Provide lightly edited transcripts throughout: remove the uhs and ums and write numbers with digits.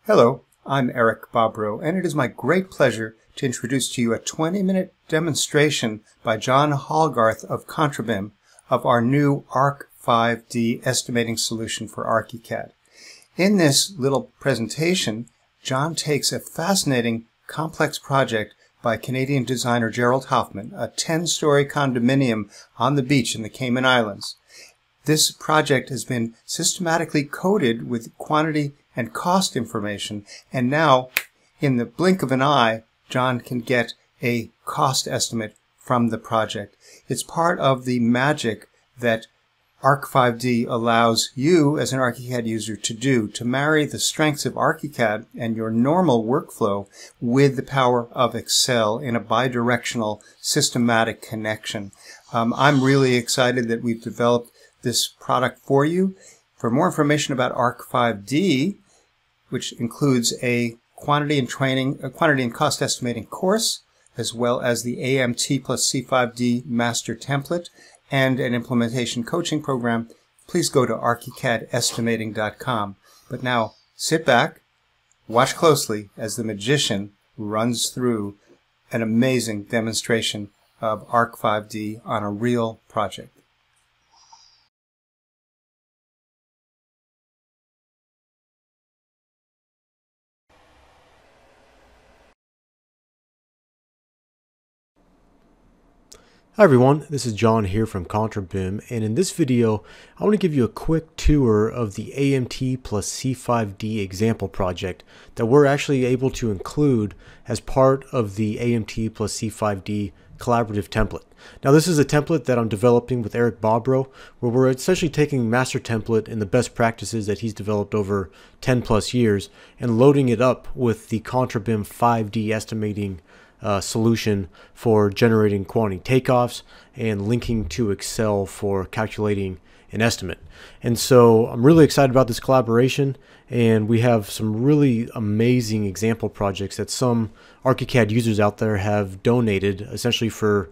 Hello, I'm Eric Bobrow, and it is my great pleasure to introduce to you a 20-minute demonstration by John Hallgarth of Contrabim of our new ARC5D estimating solution for ArchiCAD. In this little presentation, John takes a fascinating, complex project by Canadian designer Gerald Hoffman, a 10-story condominium on the beach in the Cayman Islands. This project has been systematically coded with quantity and cost information, and now, in the blink of an eye, John can get a cost estimate from the project. It's part of the magic that ARC5D allows you as an ArchiCAD user to do, to marry the strengths of ArchiCAD and your normal workflow with the power of Excel in a bidirectional systematic connection. I'm really excited that we've developed this product for you. For more information about ARC5D, which includes a quantity and cost estimating course, as well as the AMT plus C5D master template and an implementation coaching program, please go to archicadestimating.com. But now, sit back, watch closely as the magician runs through an amazing demonstration of ARC5D on a real project. Hi everyone, this is John here from Contrabim, and in this video I want to give you a quick tour of the AMT plus C5D example project that we're actually able to include as part of the AMT plus C5D collaborative template. Now this is a template that I'm developing with Eric Bobrow, where we're essentially taking master template and the best practices that he's developed over 10 plus years and loading it up with the Contrabim 5D estimating solution for generating quantity takeoffs and linking to Excel for calculating an estimate. And so I'm really excited about this collaboration, and we have some really amazing example projects that some ArchiCAD users out there have donated essentially for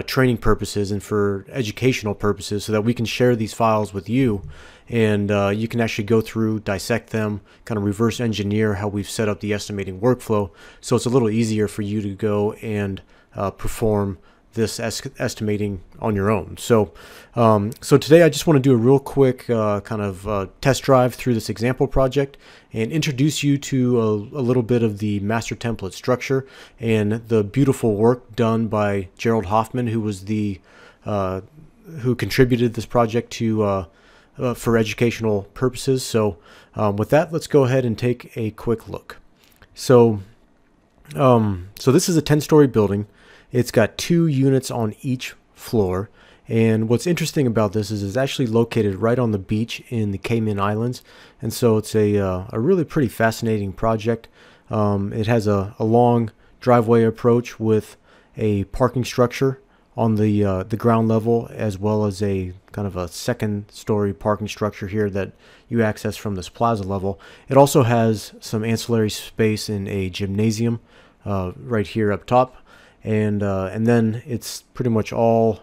training purposes and for educational purposes, so that we can share these files with you, and you can actually go through, dissect them, kind of reverse engineer how we've set up the estimating workflow, so it's a little easier for you to go and perform this estimating on your own. So today I just want to do a real quick kind of test drive through this example project and introduce you to a little bit of the master template structure and the beautiful work done by Gerald Hoffman, who was the who contributed this project to for educational purposes. So with that, let's go ahead and take a quick look. So this is a 10-story building. It's got 2 units on each floor, and what's interesting about this is it's actually located right on the beach in the Cayman Islands, and so it's a really pretty fascinating project. It has a long driveway approach with a parking structure on the ground level, as well as a kind of a second-story parking structure here that you access from this plaza level. It also has some ancillary space in a gymnasium right here up top. And then it's pretty much all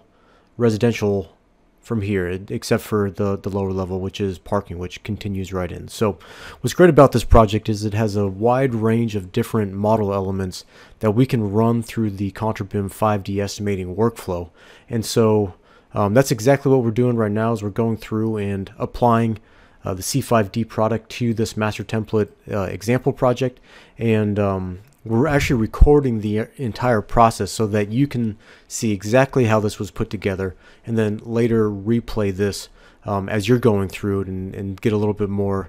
residential from here, except for the lower level, which is parking, which continues right in. So what's great about this project is it has a wide range of different model elements that we can run through the Contrabim 5D estimating workflow. And so that's exactly what we're doing right now, is we're going through and applying the C5D product to this master template example project, and we're actually recording the entire process so that you can see exactly how this was put together, and then later replay this as you're going through it and get a little bit more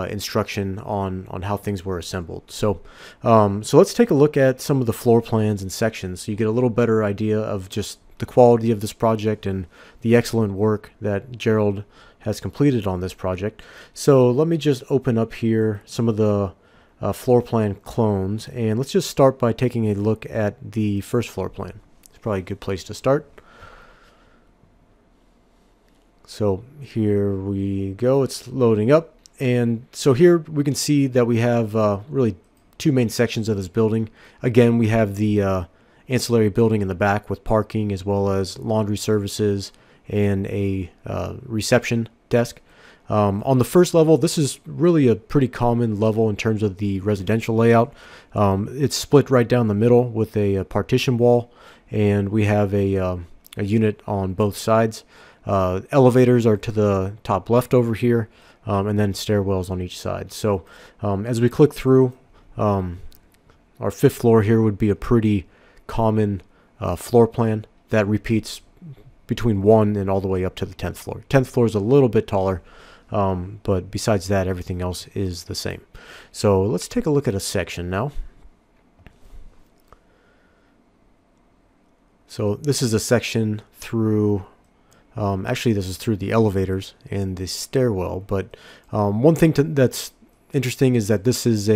instruction on how things were assembled. So let's take a look at some of the floor plans and sections so you get a little better idea of just the quality of this project and the excellent work that Gerald has completed on this project. So let me just open up here some of the floor plan clones, and let's just start by taking a look at the first floor plan. It's probably a good place to start. So here we go, it's loading up, and so here we can see that we have really 2 main sections of this building. Again, we have the ancillary building in the back with parking, as well as laundry services and a reception desk. On the first level, this is really a pretty common level in terms of the residential layout. It's split right down the middle with a partition wall, and we have a unit on both sides. Elevators are to the top left over here, and then stairwells on each side. So as we click through, our fifth floor here would be a pretty common floor plan that repeats between 1 and all the way up to the 10th floor. 10th floor is a little bit taller, but besides that, everything else is the same. So let's take a look at a section now. So this is a section through, actually this is through the elevators and the stairwell, but one thing that's interesting is that this is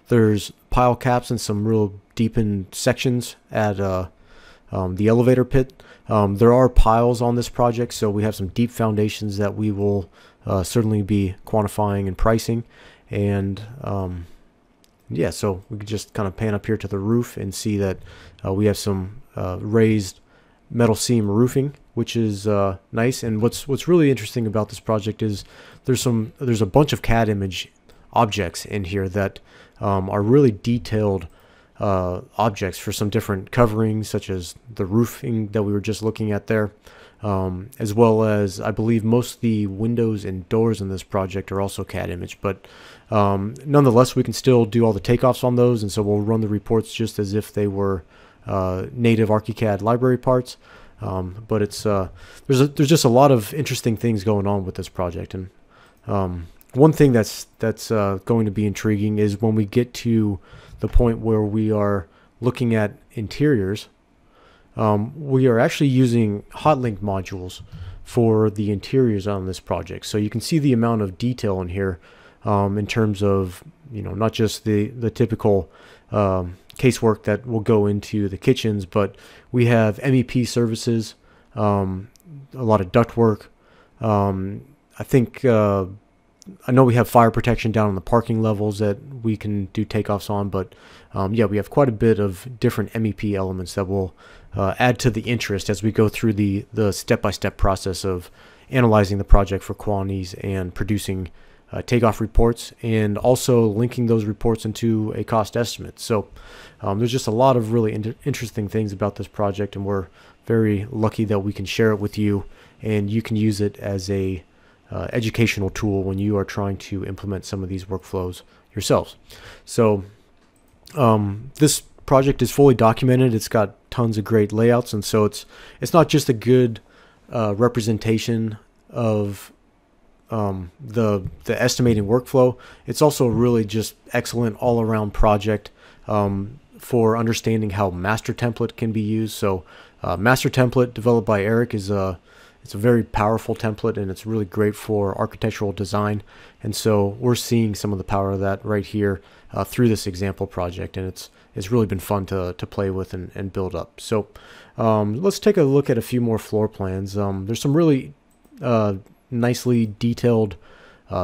there's pile caps and some real deepened sections at the elevator pit. There are piles on this project, so we have some deep foundations that we will certainly be quantifying and pricing. And yeah, so we could just kind of pan up here to the roof and see that we have some raised metal seam roofing, which is nice. And what's really interesting about this project is there's a bunch of CAD image objects in here that are really detailed objects for some different coverings, such as the roofing that we were just looking at there, as well as I believe most of the windows and doors in this project are also CAD image, but nonetheless we can still do all the takeoffs on those, and so we'll run the reports just as if they were native ArchiCAD library parts. But it's there's just a lot of interesting things going on with this project. And one thing that's going to be intriguing is when we get to the point where we are looking at interiors. We are actually using hot link modules for the interiors on this project, so you can see the amount of detail in here, in terms of, you know, not just the typical casework that will go into the kitchens, but we have MEP services, a lot of ductwork. I think I know we have fire protection down on the parking levels that we can do takeoffs on, but yeah, we have quite a bit of different MEP elements that will add to the interest as we go through the step-by-step process of analyzing the project for quantities and producing takeoff reports, and also linking those reports into a cost estimate. So there's just a lot of really interesting things about this project, and we're very lucky that we can share it with you, and you can use it as a educational tool when you are trying to implement some of these workflows yourselves. So this project is fully documented. It's got tons of great layouts, and so it's not just a good representation of the estimating workflow. It's also really just excellent all-around project for understanding how master template can be used. So master template developed by Eric is it's a very powerful template, and it's really great for architectural design. And so we're seeing some of the power of that right here through this example project, and it's really been fun to play with and build up. So let's take a look at a few more floor plans. There's some really nicely detailed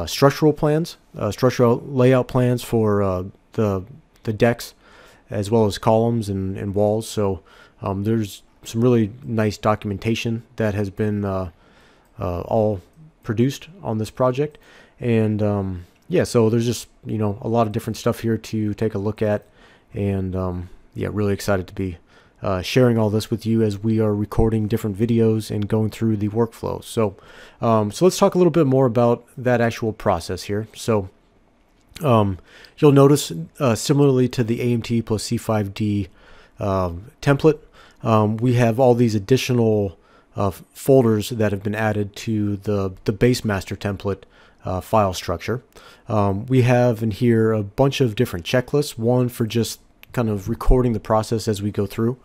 structural plans, structural layout plans for the decks, as well as columns and walls. So there's some really nice documentation that has been all produced on this project. And yeah, so there's just, you know, a lot of different stuff here to take a look at. And yeah, really excited to be sharing all this with you as we are recording different videos and going through the workflow. So so let's talk a little bit more about that actual process here. So you'll notice similarly to the AMT plus C5D template, we have all these additional folders that have been added to the base master template file structure. We have in here a bunch of different checklists, one for just kind of recording the process as we go through.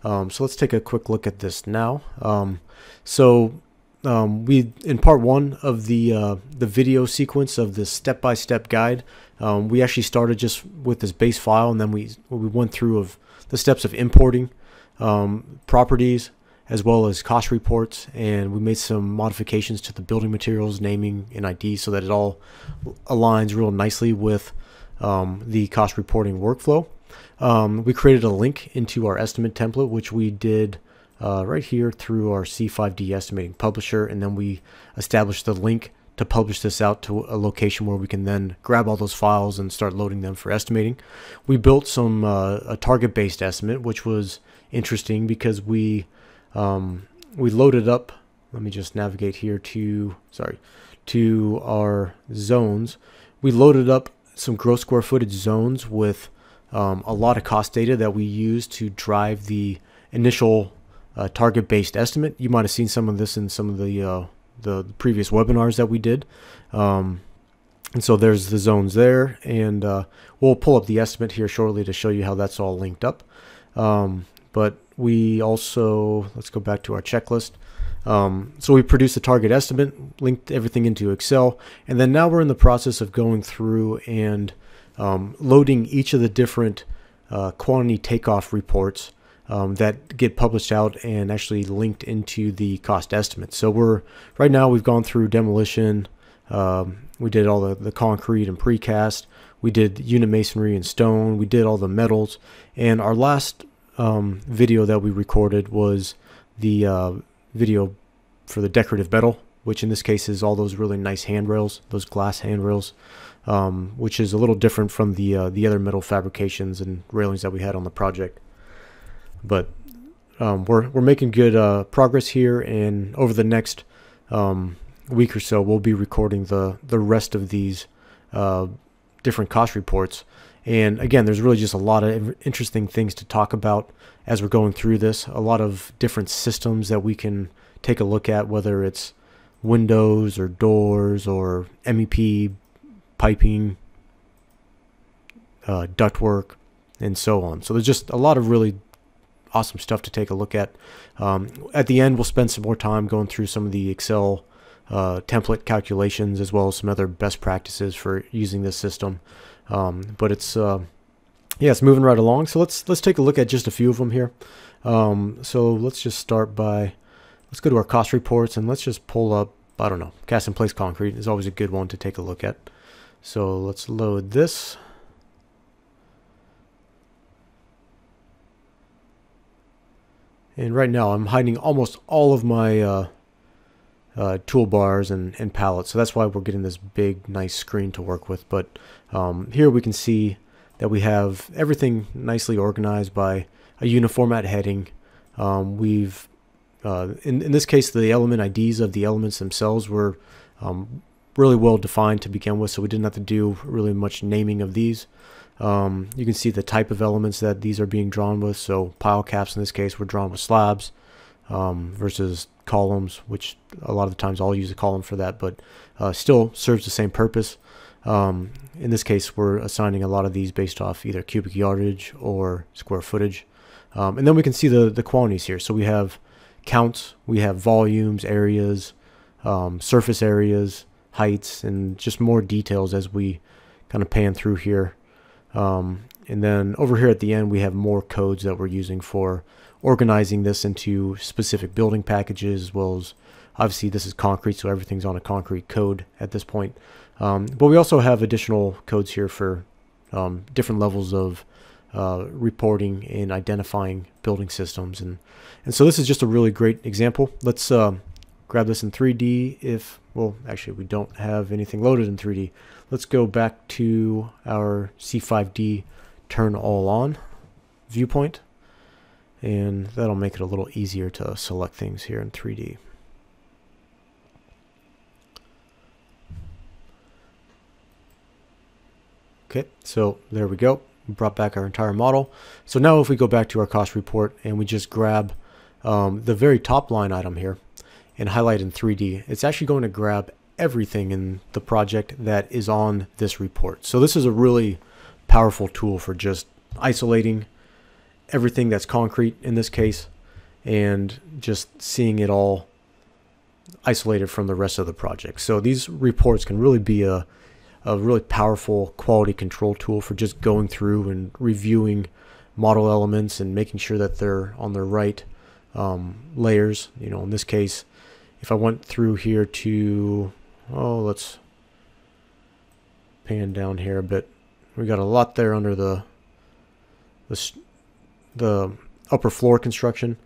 So let's take a quick look at this now. We, in part one of the video sequence of this step-by-step guide, we actually started just with this base file, and then we went through of the steps of importing properties as well as cost reports, and we made some modifications to the building materials, naming and ID, so that it all aligns real nicely with the cost reporting workflow. We created a link into our estimate template, which we did right here through our C5D estimating publisher, and then we established the link to publish this out to a location where we can then grab all those files and start loading them for estimating. We built some a target-based estimate, which was interesting because we loaded up. Let me just navigate here to our zones. We loaded up some gross square footage zones with a lot of cost data that we used to drive the initial target-based estimate. You might have seen some of this in some of the previous webinars that we did. And so there's the zones there, and we'll pull up the estimate here shortly to show you how that's all linked up. But we also, let's go back to our checklist. So we produced the target estimate, linked everything into Excel, and then now we're in the process of going through and loading each of the different quantity takeoff reports that get published out and actually linked into the cost estimate. So right now we've gone through demolition, we did all the concrete and precast, we did unit masonry and stone, we did all the metals, and our last video that we recorded was the video for the decorative metal, which in this case is all those really nice handrails, those glass handrails, which is a little different from the other metal fabrications and railings that we had on the project. But we're making good progress here, and over the next week or so we'll be recording the rest of these different cost reports. And again, there's really just a lot of interesting things to talk about as we're going through this. A lot of different systems that we can take a look at, whether it's windows or doors or MEP, piping, ductwork, and so on. So there's just a lot of really awesome stuff to take a look at. At the end, we'll spend some more time going through some of the Excel template calculations, as well as some other best practices for using this system. But it's it's moving right along. So let's take a look at just a few of them here. So let's just start by, let's go to our cost reports and let's just pull up, I don't know, cast in place concrete is always a good one to take a look at. So let's load this. And right now I'm hiding almost all of my toolbars and palettes, so that's why we're getting this big nice screen to work with. But here we can see that we have everything nicely organized by a uniformat heading. We've in this case, the element IDs of the elements themselves were really well defined to begin with, so we didn't have to do really much naming of these. You can see the type of elements that these are being drawn with. So pile caps in this case were drawn with slabs versus columns, which a lot of the times I'll use a column for that, but still serves the same purpose. In this case, we're assigning a lot of these based off either cubic yardage or square footage. And then we can see the quantities here. So we have counts, we have volumes, areas, surface areas, heights, and just more details as we kind of pan through here. And then over here at the end, we have more codes that we're using for organizing this into specific building packages, as well as, obviously this is concrete, so everything's on a concrete code at this point. But we also have additional codes here for different levels of reporting and identifying building systems. And so this is just a really great example. Let's grab this in 3D well, actually we don't have anything loaded in 3D. Let's go back to our C5D turn all on viewpoint, and that'll make it a little easier to select things here in 3D. Okay, so there we go. We brought back our entire model. So now if we go back to our cost report and we just grab the very top line item here and highlight in 3D, it's actually going to grab everything in the project that is on this report. So this is a really powerful tool for just isolating everything that's concrete in this case and just seeing it all isolated from the rest of the project. So these reports can really be a really powerful quality control tool for just going through and reviewing model elements and making sure that they're on the right layers. You know, in this case, if I went through here to, let's pan down here a bit. We got a lot there under the upper floor construction.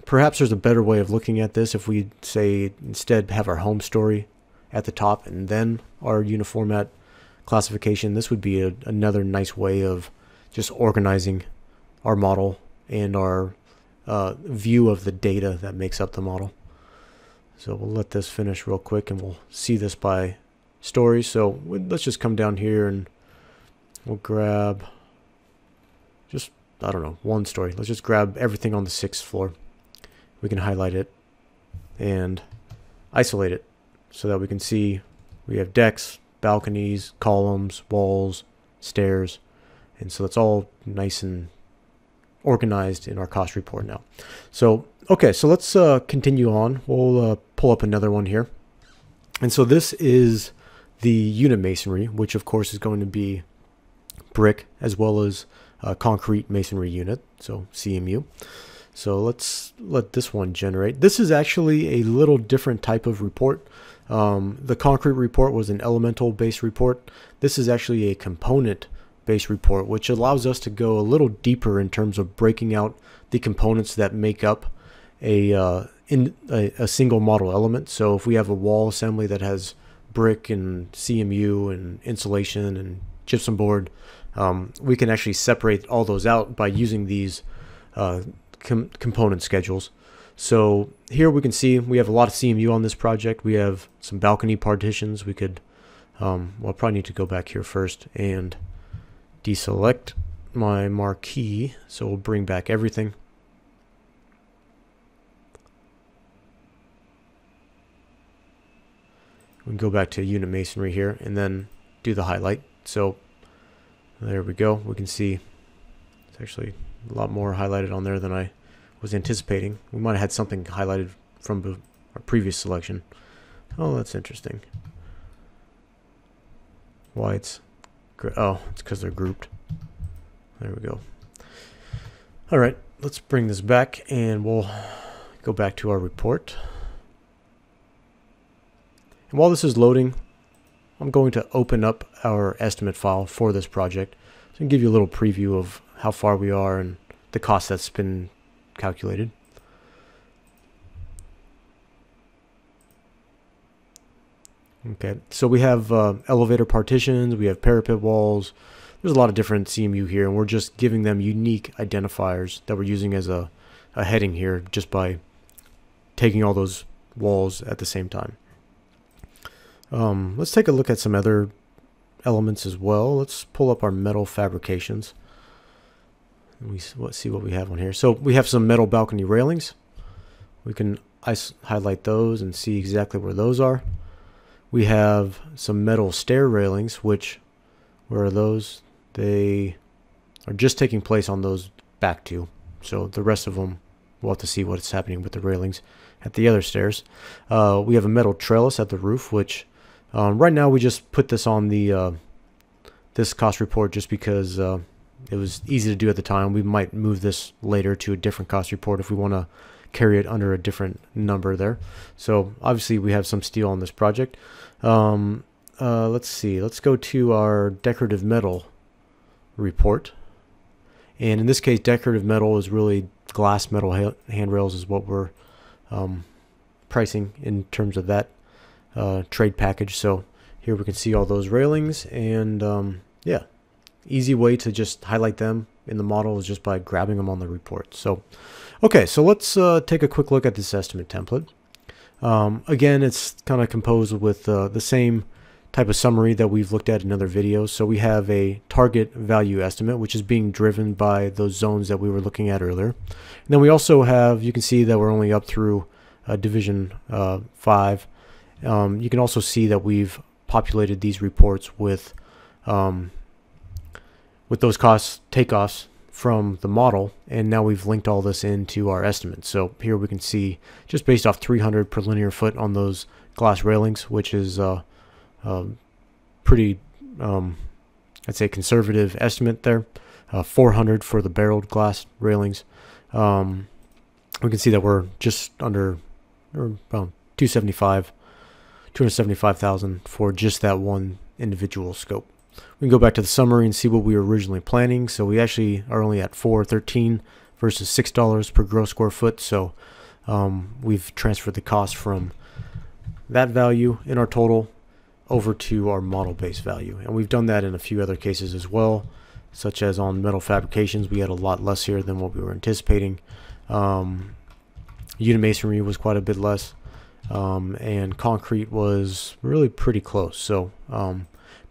Perhaps there's a better way of looking at this if we say instead have our home story at the top and then our uniformat classification, this would be another nice way of just organizing our model and our view of the data that makes up the model. So we'll let this finish real quick and we'll see this by story. So let's just come down here and we'll grab just, I don't know, one story. Let's just grab everything on the 6th floor. We can highlight it and isolate it so that we can see we have decks, balconies, columns, walls, stairs, and so it's all nice and organized in our cost report now. So okay, so let's continue on. We'll pull up another one here, and so this is the unit masonry, which of course is going to be brick as well as concrete masonry unit, so CMU. So let's let this one generate. This is actually a little different type of report. The concrete report was an elemental based report. This is actually a component based report, which allows us to go a little deeper in terms of breaking out the components that make up a single model element. So if we have a wall assembly that has brick and CMU and insulation and gypsum board, we can actually separate all those out by using these component schedules. So here we can see we have a lot of CMU on this project. We have some balcony partitions. We could, well, I'll probably need to go back here first and deselect my marquee. So we'll bring back everything. We can go back to unit masonry here and then do the highlight. So there we go. We can see it's actually a lot more highlighted on there than I was anticipating. We might have had something highlighted from our previous selection. Oh, that's interesting. Why it's oh, it's because they're grouped. There we go. All right, let's bring this back and we'll go back to our report. And while this is loading, I'm going to open up our estimate file for this project so I can give you a little preview of how far we are and the cost that's been calculated. Okay, so we have elevator partitions, we have parapet walls. There's a lot of different CMU here, and we're just giving them unique identifiers that we're using as a heading here just by taking all those walls at the same time. Let's take a look at some other elements as well. Let's pull up our metal fabrications. Let's see what we have on here. So we have some metal balcony railings. We can highlight those and see exactly where those are. We have some metal stair railings, which, where are those? They are just taking place on those back two. So the rest of them, we'll have to see what's happening with the railings at the other stairs. We have a metal trellis at the roof, which right now we just put this on the this cost report just because it was easy to do at the time. We might move this later to a different cost report if we want to carry it under a different number there. So obviously we have some steel on this project. Let's see. Let's go to our decorative metal report. And in this case, decorative metal is really glass metal handrails is what we're pricing in terms of that trade package. So here we can see all those railings, and yeah, easy way to just highlight them in the model is just by grabbing them on the report. So okay, so let's take a quick look at this estimate template. Again, it's kind of composed with the same type of summary that we've looked at in other videos. So we have a target value estimate, which is being driven by those zones that we were looking at earlier. And then we also have, you can see that we're only up through division 5. You can also see that we've populated these reports with those cost takeoffs from the model, and now we've linked all this into our estimate. So here we can see just based off 300 per linear foot on those glass railings, which is pretty, I'd say, conservative estimate there. 400 for the barreled glass railings. We can see that we're just under around 275,000 for just that one individual scope. We can go back to the summary and see what we were originally planning. So we actually are only at $4.13 versus $6 per gross square foot. So we've transferred the cost from that value in our total over to our model base value. And we've done that in a few other cases as well, such as on metal fabrications. We had a lot less here than what we were anticipating. Unit masonry was quite a bit less, and concrete was really pretty close. So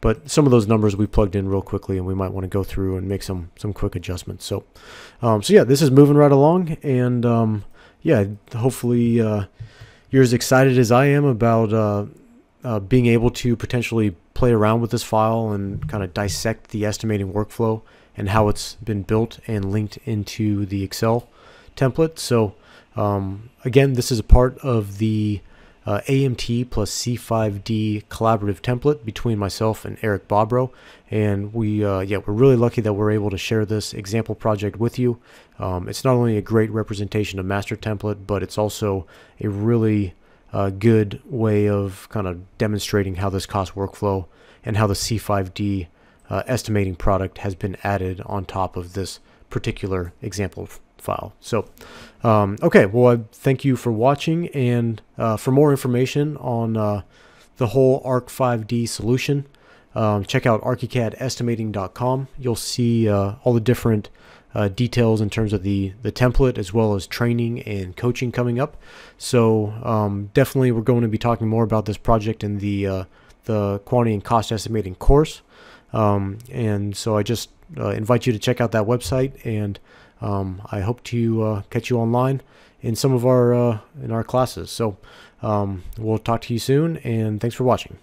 but some of those numbers we plugged in real quickly, and we might want to go through and make some quick adjustments. So so yeah, this is moving right along, and yeah, hopefully you're as excited as I am about being able to potentially play around with this file and kind of dissect the estimating workflow and how it's been built and linked into the Excel template. So again, this is a part of the AMT plus C5D collaborative template between myself and Eric Bobrow, and we're really lucky that we're able to share this example project with you. It's not only a great representation of master template, but it's also a really good way of kind of demonstrating how this cost workflow and how the C5D estimating product has been added on top of this particular example file. So okay, well, I thank you for watching, and for more information on the whole ARC5D solution, check out ArchiCADestimating.com. You'll see all the different details in terms of the template, as well as training and coaching coming up. So definitely we're going to be talking more about this project in the quantity and cost estimating course, and so I just invite you to check out that website, and I hope to catch you online in some of our in our classes. So we'll talk to you soon, and thanks for watching.